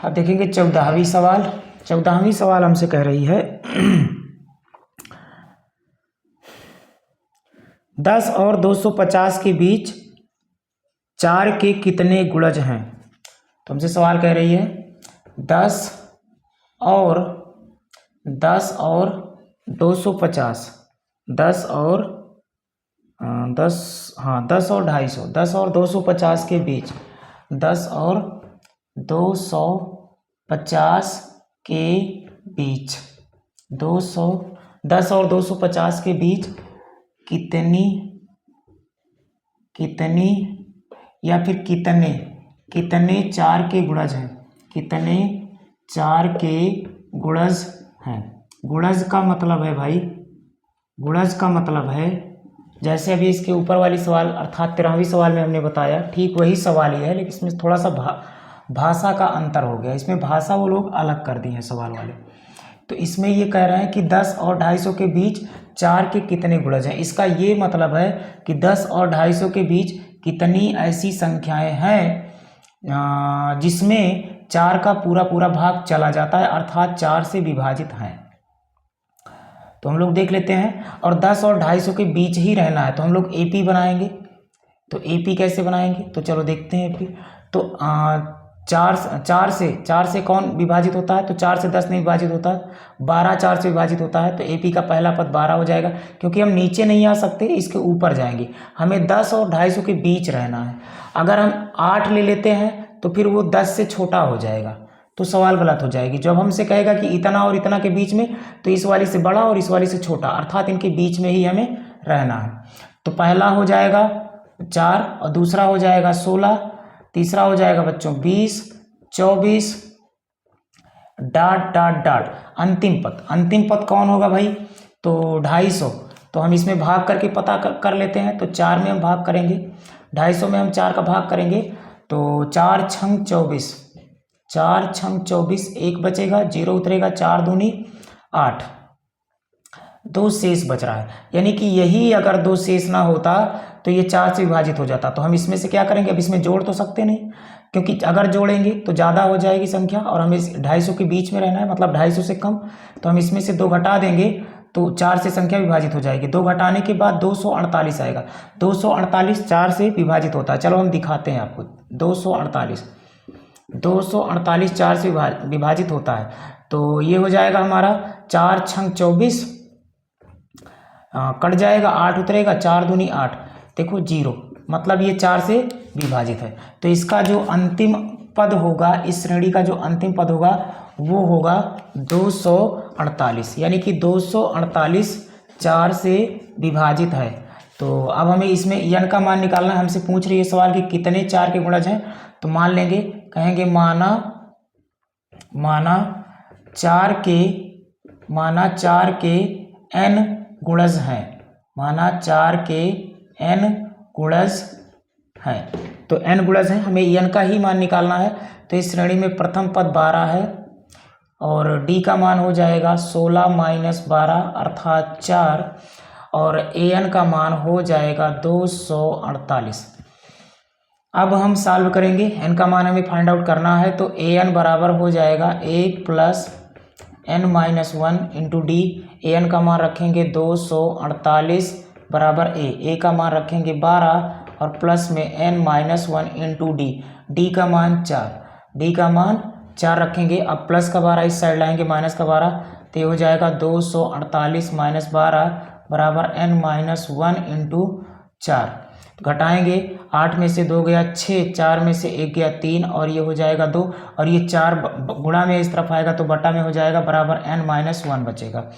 अब देखेंगे 14वीं सवाल। 14वीं सवाल हमसे कह रही है 10 और 250 के बीच 4 के कितने गुणज हैं। तो हमसे सवाल कह रही है 10 और 250, 10 और 250, 10 और 250 के बीच, 10 और 250 के बीच, 10 और 250 के बीच कितनी या फिर कितने 4 के गुणज हैं, कितने 4 के गुणज हैं। गुणज का मतलब है भाई, गुणज का मतलब है जैसे अभी इसके ऊपर वाली सवाल अर्थात 13वीं सवाल में हमने बताया, ठीक वही सवाल ही है, लेकिन इसमें थोड़ा सा भाषा का अंतर हो गया। इसमें भाषा वो लोग अलग कर दी है सवाल वाले। तो इसमें ये कह रहे हैं कि 10 और 250 के बीच 4 के कितने गुणज हैं। इसका ये मतलब है कि 10 और 250 के बीच कितनी ऐसी संख्याएं हैं जिसमें 4 का पूरा पूरा भाग चला जाता है, अर्थात 4 से विभाजित हैं। तो हम लोग देख लेते हैं। और 10 और 250 के बीच ही रहना है तो हम लोग एपी बनाएंगे। तो एपी कैसे बनाएंगे, तो चलो देखते हैं एपी। तो 4 से कौन विभाजित होता है, तो 4 से 10 नहीं विभाजित होता, 12 4 से विभाजित होता है। तो एपी का पहला पद 12 हो जाएगा, क्योंकि हम नीचे नहीं आ सकते, इसके ऊपर जाएंगे। हमें 10 और 250 के बीच रहना है। अगर हम 8 ले लेते हैं तो फिर वो 10 से छोटा हो जाएगा, तो सवाल गलत हो जाएगी। जब हमसे कहेगा कि इतना और इतना के बीच में, तो इस वाली से बड़ा और इस वाली से छोटा, अर्थात इनके बीच में ही हमें रहना है। तो पहला हो जाएगा 4 और दूसरा हो जाएगा 16, तीसरा हो जाएगा बच्चों 20, 24 डॉट अंतिम पद कौन होगा भाई, तो 250। तो हम इसमें भाग करके पता कर लेते हैं। तो 4 में हम भाग करेंगे, 250 में हम 4 का भाग करेंगे, तो 4 छंग 24, 4 छंग 24, 1 बचेगा, 0 उतरेगा, 4 दूनी 8, 2 शेष बच रहा है। यानी कि यही अगर 2 शेष ना होता तो ये 4 से विभाजित हो जाता। तो हम इसमें से क्या करेंगे, अब इसमें जोड़ तो सकते नहीं, क्योंकि अगर जोड़ेंगे तो ज़्यादा हो जाएगी संख्या, और हमें 250 के बीच में रहना है, मतलब 250 से कम। तो हम इसमें से 2 घटा देंगे तो 4 से संख्या विभाजित हो जाएगी। 2 घटाने के बाद 248 आएगा। 248 4 से विभाजित होता है। चलो हम दिखाते हैं आपको। 248 4 से विभाजित होता है। तो ये हो जाएगा हमारा 4 छंग 24, कट जाएगा, 8 उतरेगा, 4 दूनी 8, देखो 0, मतलब ये 4 से विभाजित है। तो इसका जो अंतिम पद होगा, इस श्रेणी का जो अंतिम पद होगा वो होगा 248, यानी कि 248 4 से विभाजित है। तो अब हमें इसमें n का मान निकालना है। हमसे पूछ रही है सवाल कि कितने 4 के गुणज हैं। तो मान लेंगे, कहेंगे माना 4 के n गुणज हैं, माना 4 के n गुणज हैं। तो n गुणज हैं, हमें n का ही मान निकालना है। तो इस श्रेणी में प्रथम पद 12 है और d का मान हो जाएगा 16 - 12 अर्थात 4, और an का मान हो जाएगा 248। अब हम सॉल्व करेंगे, n का मान हमें फाइंड आउट करना है। तो an बराबर हो जाएगा 1 + n-1 इंटू डी। an का मान रखेंगे 248 बराबर a का मान रखेंगे 12 और प्लस में n-1 इंटू डी। डी का मान 4 रखेंगे। अब प्लस का 12 इस साइड लाएंगे, माइनस का 12, तो ये हो जाएगा 248 - 12 बराबर n-1 इंटू 4। घटाएंगे, 8 में से 2 गया 6, 4 में से 1 गया 3, और ये हो जाएगा 2, और ये 4 गुणा में इस तरफ आएगा तो बटा में हो जाएगा, बराबर n-1 बचेगा। अब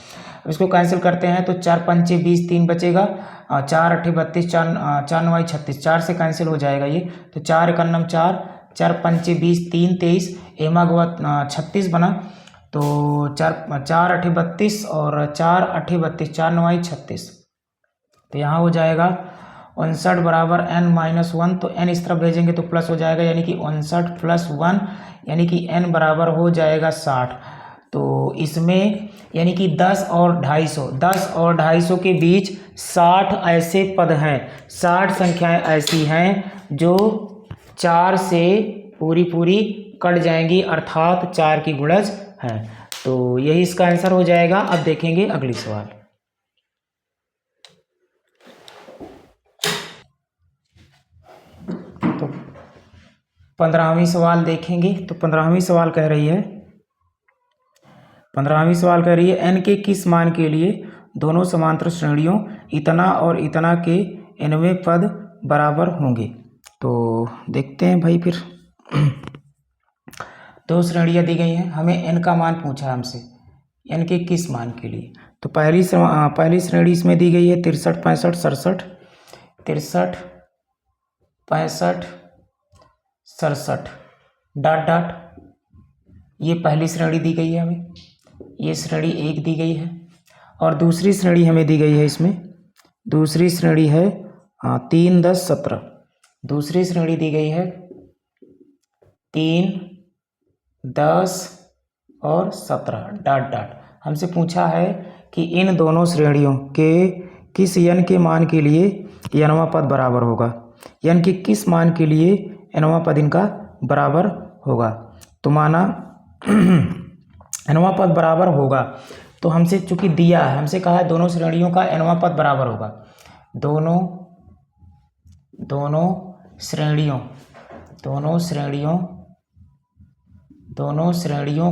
इसको कैंसिल करते हैं तो 4 पंचे 20, 3 बचेगा, 4 अट्ठे 32, 4 9 36, 4 से कैंसिल हो जाएगा ये। तो 4 एकन्नम 4, 4 पंचे 20, 3 23, एमा गुआ 36 बना। तो 4 अट्ठे 32 और 4 अट्ठे 32, 4 9 36, तो यहाँ हो जाएगा 59 बराबर n-1। तो n इस तरफ भेजेंगे तो प्लस हो जाएगा, यानी कि 59 + 1, यानी कि n बराबर हो जाएगा 60। तो इसमें यानी कि 10 और 250 के बीच 60 ऐसे पद हैं, 60 संख्याएं ऐसी हैं जो 4 से पूरी कट जाएंगी, अर्थात 4 की गुणज है। तो यही इसका आंसर हो जाएगा। अब देखेंगे अगली सवाल। तो 15वीं सवाल देखेंगे। तो 15वीं सवाल कह रही है, 15वीं सवाल कह रही है n के किस मान के लिए दोनों समांतर श्रेणियों इतना और इतना के nवें पद बराबर होंगे। तो देखते हैं भाई, फिर दो श्रेणियाँ दी गई हैं, हमें n का मान पूछा हमसे, n के किस मान के लिए। तो पहली श्रेणी इसमें दी गई है 63, 65, 67, 63, 65, 67 डॉट डॉट, ये पहली श्रेणी दी गई है हमें, ये श्रेणी 1 दी गई है। और दूसरी श्रेणी हमें दी गई है, इसमें दूसरी श्रेणी है 3, 10, 17, दूसरी श्रेणी दी गई है 3, 10 और 17 डॉट डॉट। हमसे पूछा है कि इन दोनों श्रेणियों के किस n के मान के लिए nवां पद बराबर होगा, n के किस मान के लिए nवां पद इनका बराबर होगा। तो माना nवां पद बराबर होगा, तो हमसे चूंकि दिया है, हमसे कहा है दोनों श्रेणियों का nवां पद बराबर होगा, दोनों श्रेणियों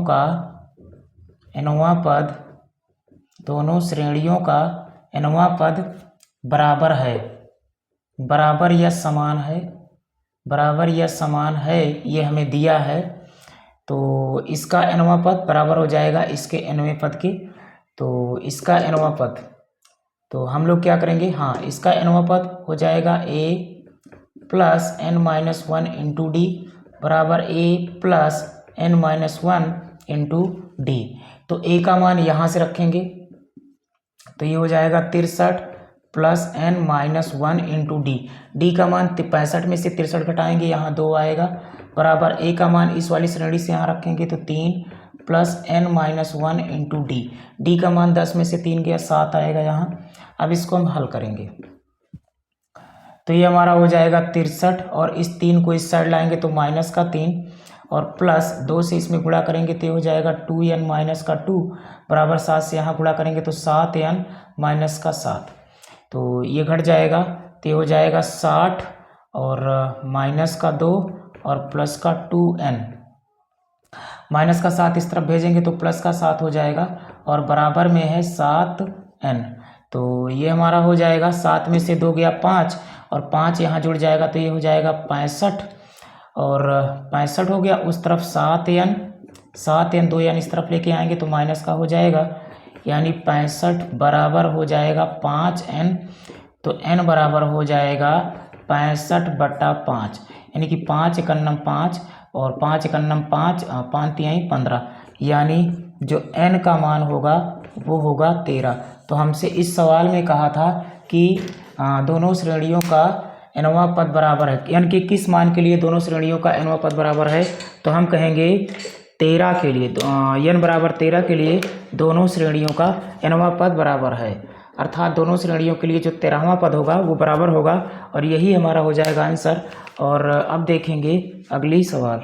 का nवां पद, दोनों श्रेणियों का nवां पद बराबर है, बराबर या समान है, बराबर या समान है, ये हमें दिया है। तो इसका nवां पद बराबर हो जाएगा इसके nवें पद के। तो इसका nवां पद, तो हम लोग क्या करेंगे, हाँ, इसका nवां पद हो जाएगा a plus n-1 into D बराबर a plus n-1 into D. तो a का मान यहाँ से रखेंगे, तो ये हो जाएगा 63 plus n-1 into D. D का मान 65 में से 63 घटाएंगे, यहाँ 2 आएगा, बराबर a का मान इस वाली श्रेणी से यहाँ रखेंगे, तो 3 plus n-1 into D. D का मान 10 में से 3 गया, 7 आएगा यहाँ। अब इसको हम हल करेंगे, तो ये हमारा हो जाएगा 63, और इस 3 को इस साइड लाएंगे तो माइनस का 3, और प्लस 2 से इसमें गुणा करेंगे तो ये हो जाएगा 2n माइनस का 2 बराबर 7 से यहाँ गुणा करेंगे तो 7n माइनस का 7। तो ये घट जाएगा, तो ये हो जाएगा 60 और माइनस का 2 और प्लस का 2n, माइनस का 7 इस तरफ भेजेंगे तो प्लस का 7 हो जाएगा, और बराबर में है 7n। तो ये हमारा हो जाएगा, 7 में से 2 गया 5, और 5 यहाँ जुड़ जाएगा तो ये हो जाएगा 65, और 65 हो गया, उस तरफ 7n, 7n 2n इस तरफ लेके आएंगे तो माइनस का हो जाएगा, यानी 65 बराबर हो जाएगा 5n। तो n बराबर हो जाएगा 65/5, यानी कि 5 × 5 और 5 × 5, 5 × 15, यानी जो n का मान होगा वो होगा 13। तो हमसे इस सवाल में कहा था कि दोनों श्रेणियों का nवां पद बराबर है, n के किस मान के लिए दोनों श्रेणियों का nवां पद बराबर है। तो हम कहेंगे 13 के लिए, n बराबर 13 के लिए दोनों श्रेणियों का nवां पद बराबर है, अर्थात दोनों श्रेणियों के लिए जो 13वां पद होगा वो बराबर होगा, और यही हमारा हो जाएगा आंसर। और अब देखेंगे अगली सवाल,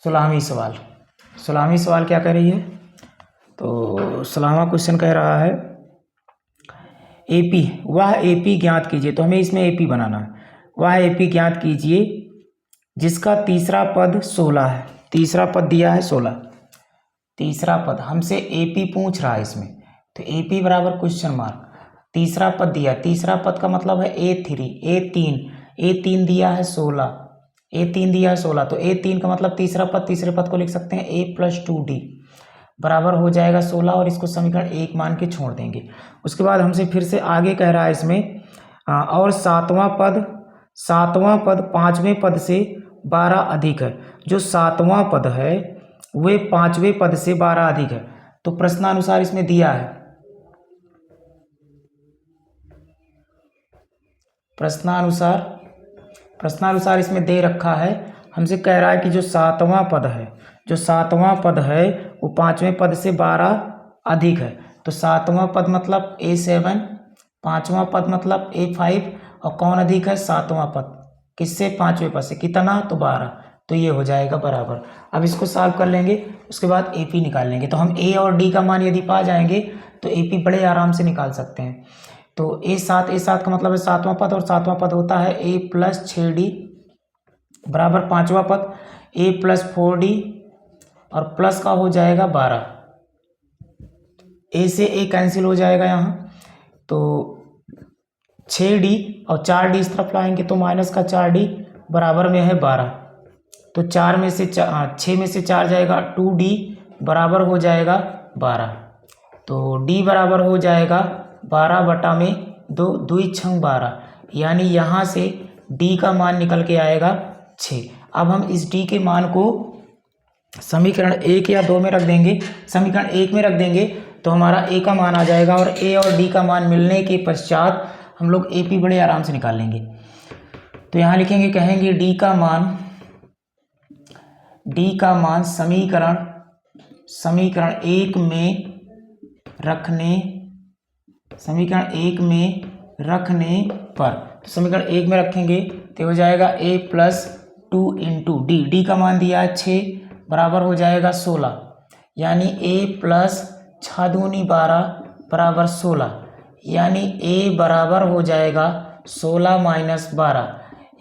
16वीं सवाल। 16वीं सवाल क्या कह रही है, तो 16वां क्वेश्चन कह रहा है AP, वह AP ज्ञात कीजिए। तो हमें इसमें AP बनाना है, वह AP ज्ञात कीजिए जिसका तीसरा पद 16 है, तीसरा पद दिया है 16, तीसरा पद हमसे AP पूछ रहा है इसमें, तो AP बराबर क्वेश्चन मार्क, तीसरा पद दिया, तीसरा पद का मतलब है A3 दिया है 16, A3 दिया है 16, तो A3 का मतलब तीसरा पद, तीसरे पद को लिख सकते हैं A + 2D बराबर हो जाएगा 16, और इसको समीकरण 1 मान के छोड़ देंगे। उसके बाद हमसे फिर से आगे कह रहा है इसमें, और सातवां पद पांचवें पद से 12 अधिक है, जो सातवां पद है वे पांचवें पद से 12 अधिक है। तो प्रश्नानुसार इसमें दिया है, प्रश्नानुसार इसमें दे रखा है, हमसे कह रहा है कि जो सातवां पद है वो पांचवें पद से 12 अधिक है। तो सातवां पद मतलब A7, पांचवां पद मतलब A5, और कौन अधिक है, सातवां पद, किससे, पांचवें पद से, कितना, तो 12। तो ये हो जाएगा बराबर। अब इसको सॉल्व कर लेंगे, उसके बाद ए पी निकाल लेंगे। तो हम ए और डी का मान यदि पा जाएंगे तो ए पी बड़े आराम से निकाल सकते हैं। तो ए सात का मतलब है सातवां पद, और सातवां पद होता है ए प्लस 6d बराबर पाँचवा पद ए प्लस 4d और प्लस का हो जाएगा 12। ए से ए कैंसिल हो जाएगा यहाँ, तो 6d और 4d इस तरफ लाएंगे तो माइनस का 4d बराबर में है 12। तो 6 में से 4 जाएगा 2d बराबर हो जाएगा 12। तो d बराबर हो जाएगा 12 बटा में 2, 2 छंग 12, यानी यहाँ से d का मान निकल के आएगा 6। अब हम इस d के मान को समीकरण 1 या 2 में रख देंगे। समीकरण 1 में रख देंगे तो हमारा a का मान आ जाएगा, और a और d का मान मिलने के पश्चात हम लोग ए पी बड़े आराम से निकाल लेंगे। तो यहाँ लिखेंगे, कहेंगे d का मान समीकरण 1 में रखने पर, तो समीकरण 1 में रखेंगे तो हो जाएगा a प्लस 2 इंटू डी का मान दिया है 6 बराबर हो जाएगा 16, यानी a प्लस 6 दूनी 12 बराबर 16, यानी a बराबर हो जाएगा 16 माइनस 12,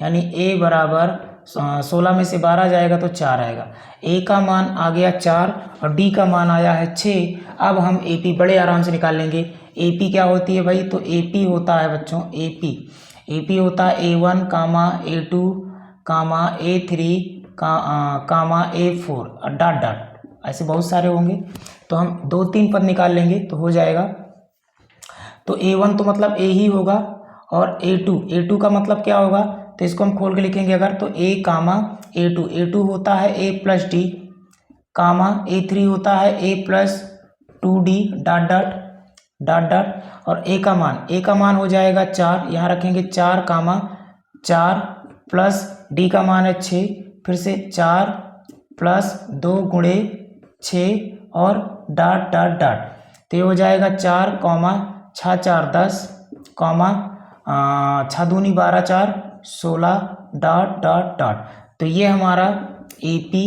यानी a बराबर 16 में से 12 जाएगा तो 4 आएगा। a का मान आ गया 4 और d का मान आया है 6। अब हम ए पी बड़े आराम से निकाल लेंगे। ए पी क्या होती है भाई, तो ए पी होता है बच्चों, ए पी होता है A1 कामा A2 कामा A3 कामा A4 डॉट डॉट, ऐसे बहुत सारे होंगे। तो हम 2-3 पद निकाल लेंगे तो हो जाएगा। तो A1 तो मतलब A ही होगा, और A2 का मतलब क्या होगा, तो इसको हम खोल के लिखेंगे अगर, तो A कामा A2 होता है A plus D comma A3 होता है A plus 2d dot dot, और A का मान हो जाएगा 4, यहाँ रखेंगे 4 कामा 4 प्लस D का मान है 6, फिर से 4 प्लस 2 गुणे 6 और डॉट डॉट डॉट, तो ये हो जाएगा 4 कॉमा 6 4 10 कॉमा 6 दूनी 12 4 16 डॉट डॉट डॉट। तो ये हमारा ए पी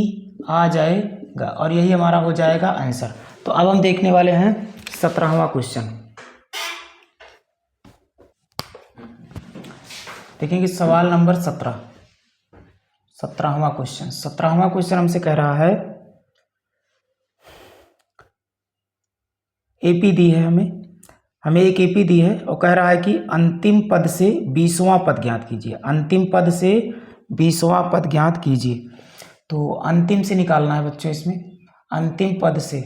आ जाएगा, और यही हमारा हो जाएगा आंसर। तो अब हम देखने वाले हैं 17वां क्वेश्चन। देखेंगे सवाल नंबर 17वां क्वेश्चन हमसे कह रहा है, एपी दी है हमें एक एपी दी है और कह रहा है कि अंतिम पद से 20वां पद ज्ञात कीजिए। अंतिम पद से 20वां पद ज्ञात कीजिए। तो अंतिम से निकालना है बच्चों, इसमें अंतिम पद से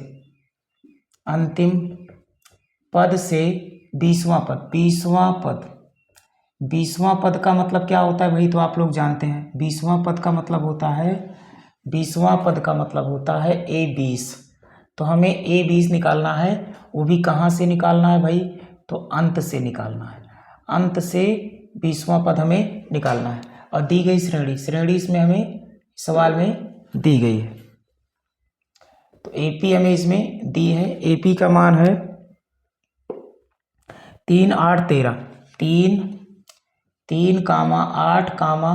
20वां पद 20वां पद का मतलब क्या होता है भाई, तो आप लोग जानते हैं। 20वां पद का मतलब होता है A20। तो हमें A20 निकालना है, वो भी कहाँ से निकालना है भाई, तो अंत से निकालना है। अंत से 20वां पद हमें निकालना है, और दी गई श्रेणी इसमें हमें सवाल में दी गई है। तो AP हमें इसमें दी है। AP का मान है 3 8 13, 3 कामा 8 कामा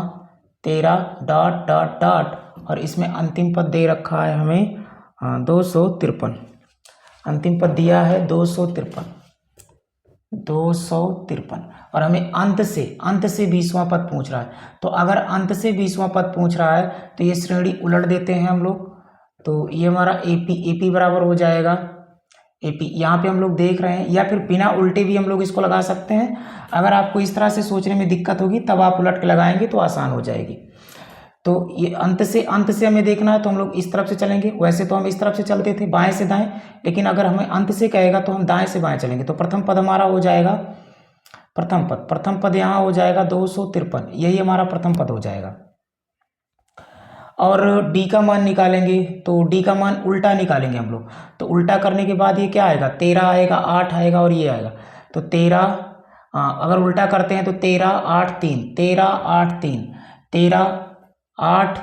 13 डॉट डॉट डॉट, और इसमें अंतिम पद दे रखा है हमें 253। अंतिम पद दिया है 253, और हमें अंत से 20वां पद पूछ रहा है। तो अगर अंत से 20वां पद पूछ रहा है तो ये श्रेणी उलट देते हैं हम लोग। तो ये हमारा AP बराबर हो जाएगा AP, यहाँ पे हम लोग देख रहे हैं, या फिर बिना उल्टे भी हम लोग इसको लगा सकते हैं। अगर आपको इस तरह से सोचने में दिक्कत होगी तब आप उलट के लगाएंगे तो आसान हो जाएगी। तो ये अंत से हमें देखना है तो हम लोग इस तरफ से चलेंगे। वैसे तो हम इस तरफ से चलते थे बाएं से दाएं, लेकिन अगर हमें अंत से कहेगा तो हम दाएं से बाएं चलेंगे। तो प्रथम पद हमारा हो जाएगा, प्रथम पद यहाँ हो जाएगा 253, यही हमारा प्रथम पद हो जाएगा। और D का मान निकालेंगे, तो D का मान उल्टा निकालेंगे हम लोग। तो उल्टा करने के बाद ये क्या आएगा, 13 आएगा, 8 आएगा और ये आएगा। तो 13 अगर उल्टा करते हैं तो 13 8 3, 13 8 3, 13 8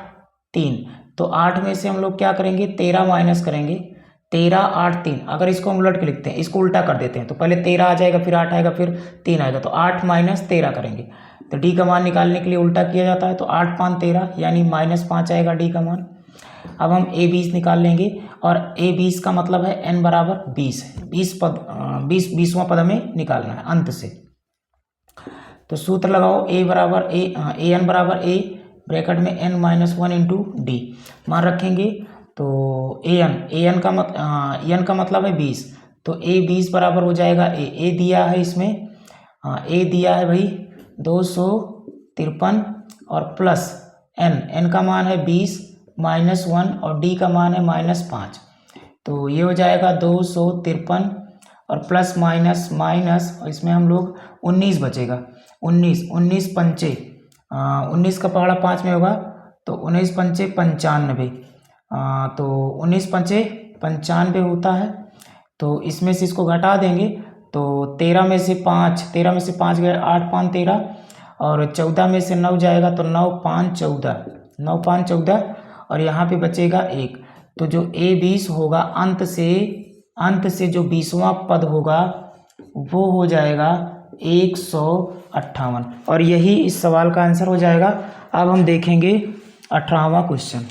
3। तो 8 में से हम लोग क्या करेंगे, 13 माइनस करेंगे, 13 8 3। अगर इसको हम उलट के लिखते हैं, इसको उल्टा कर देते हैं, तो पहले 13 आ जाएगा, फिर 8 आएगा, फिर 3 आएगा। तो 8 माइनस 13 करेंगे तो डी का मान निकालने के लिए उल्टा किया जाता है, तो 8 5 13 यानी -5 आएगा डी का मान। अब हम a 20 निकाल लेंगे और a 20 का मतलब है n बराबर 20 है, 20वां पद हमें निकालना है अंत से। तो सूत्र लगाओ a बराबर a n बराबर a ब्रैकेट में n-1 इंटू डी मान रखेंगे। तो an का मतलब है 20, तो a 20 बराबर हो जाएगा a दिया है इसमें, a दिया है भाई 253 और प्लस n का मान है 20 -1 और d का मान है -5, तो ये हो जाएगा 253 और प्लस माइनस माइनस, और इसमें हम लोग 19 बचेगा, 19 पंचे 19 का पहाड़ा 5 में होगा, तो 19 पंचे 95, तो 19 पंचे 95 होता है। तो इसमें से इसको घटा देंगे तो 13 में से 5 गए, 8 5 13 और 14 में से 9 जाएगा, तो 9 5 14 और यहाँ पे बचेगा 1। तो जो a 20 होगा अंत से जो 20वां पद होगा वो हो जाएगा 158, और यही इस सवाल का आंसर हो जाएगा। अब हम देखेंगे 18वां क्वेश्चन।